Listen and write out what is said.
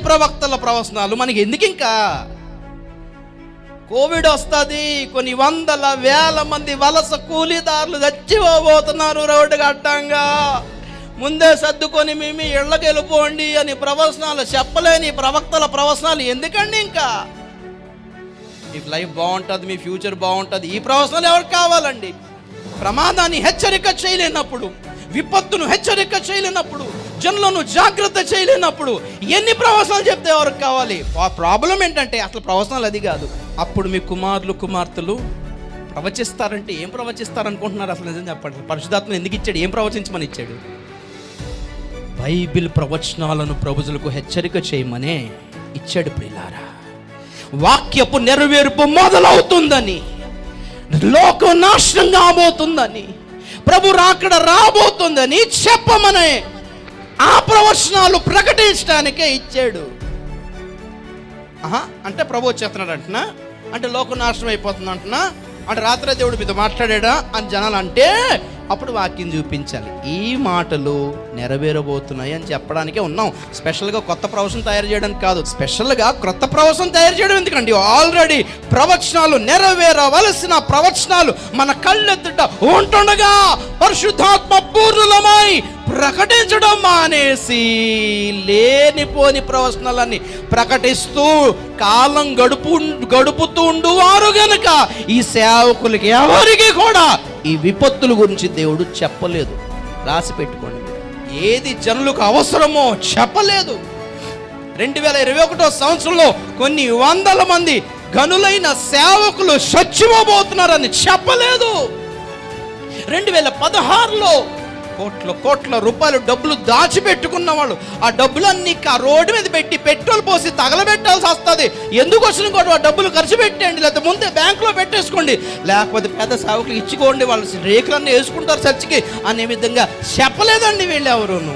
ప్రవక్తల ప్రవచనాలు మనకి ఎందుకు? ఇంకా కోవిడ్ వస్తుంది, కొన్ని వందల వేల మంది వలస కూలీదారులు చచ్చిపోబోతున్నారు రోడ్డు అడ్డంగా, ముందే సర్దుకొని మేము ఇళ్ళకి వెళ్ళిపోండి అని ప్రవచనాలు చెప్పలేని ప్రవక్తల ప్రవచనాలు ఎందుకండి? ఇంకా మీ లైఫ్ బాగుంటుంది, మీ ఫ్యూచర్ బాగుంటుంది, ఈ ప్రవచనాలు ఎవరికి కావాలండి? ప్రమాదాన్ని హెచ్చరిక చేయలేనప్పుడు, విపత్తును హెచ్చరిక చేయలేనప్పుడు, జనులను జాగ్రత్త చేయలేనప్పుడు ఎన్ని ప్రవచనాలు చెప్తే ఎవరికి కావాలి? ప్రాబ్లం ఏంటంటే అసలు ప్రవచనాలు అది కాదు. అప్పుడు మీ కుమారులు కుమార్తెలు ప్రవచిస్తారంటే ఏం ప్రవచిస్తారనుకుంటున్నారు? అసలు నిజం చెప్పండి. పరిశుద్ధాత్మ ఎందుకు ఇచ్చాడు? ఏం ప్రవచించమని ఇచ్చాడు? బైబిల్ ప్రవచనాలను ప్రజలకు హెచ్చరిక చేయమనే ఇచ్చాడు. ప్రియులారా, వాక్యపు నెరవేర్పు మొదలవుతుందని, లోకం నాశనం కాబోతుందని, ప్రభు రాకడ రాబోతుందని చెప్పమనే ఆ ప్రవచనాలు ప్రకటించడానికే ఇచ్చాడు. అంటే ప్రభు వచ్చేస్తున్నాడు అంటున్నా, అంటే లోకం నాశనం అయిపోతుంది అంటున్నా, అంటే రాత్రి దేవుడు మీతో మాట్లాడా అని జనాలు అంటే అప్పుడు వాక్యం చూపించాలి. ఈ మాటలు నెరవేరబోతున్నాయి అని చెప్పడానికే ఉన్నాం. స్పెషల్గా కొత్త ప్రవచనం తయారు చేయడానికి కాదు. స్పెషల్గా కొత్త ప్రవచనం తయారు చేయడం ఎందుకండి? ఆల్రెడీ ప్రవచనాలు, నెరవేరవలసిన ప్రవచనాలు మన కళ్ళెదుట ఉంటుండగా పరిశుద్ధాత్మ పూర్ణులమై ప్రకటించడం మానేసి లేనిపోని ప్రవచనాలన్నీ ప్రకటిస్తూ కాలం గడుపుతుండు వారు గనుక ఈ సేవకులకి ఎవరికి కూడా ఈ విపత్తుల గురించి దేవుడు చెప్పలేదు. రాసి పెట్టుకోండి. ఏది జనులకు అవసరమో చెప్పలేదు. 2021 సంవత్సరంలో కొన్ని వందల మంది గనులైన సేవకులు చచ్చిపోబోతున్నారని చెప్పలేదు. 2016లో కోట్ల రూపాయలు డబ్బులు దాచిపెట్టుకున్న వాళ్ళు ఆ డబ్బులన్నీ రోడ్డు మీద పెట్టి పెట్రోల్ పోసి తగలబెట్టాల్సి వస్తుంది. ఎందుకు వచ్చిన కూడా ఆ డబ్బులు ఖర్చు పెట్టండి, లేకపోతే ముందే బ్యాంకులో పెట్టేసుకోండి, లేకపోతే పెద్ద సేవకులు ఇచ్చుకోండి, వాళ్ళు రేకులన్నీ వేసుకుంటారు చర్చికి అనే విధంగా చెప్పలేదండి వీళ్ళు ఎవరును.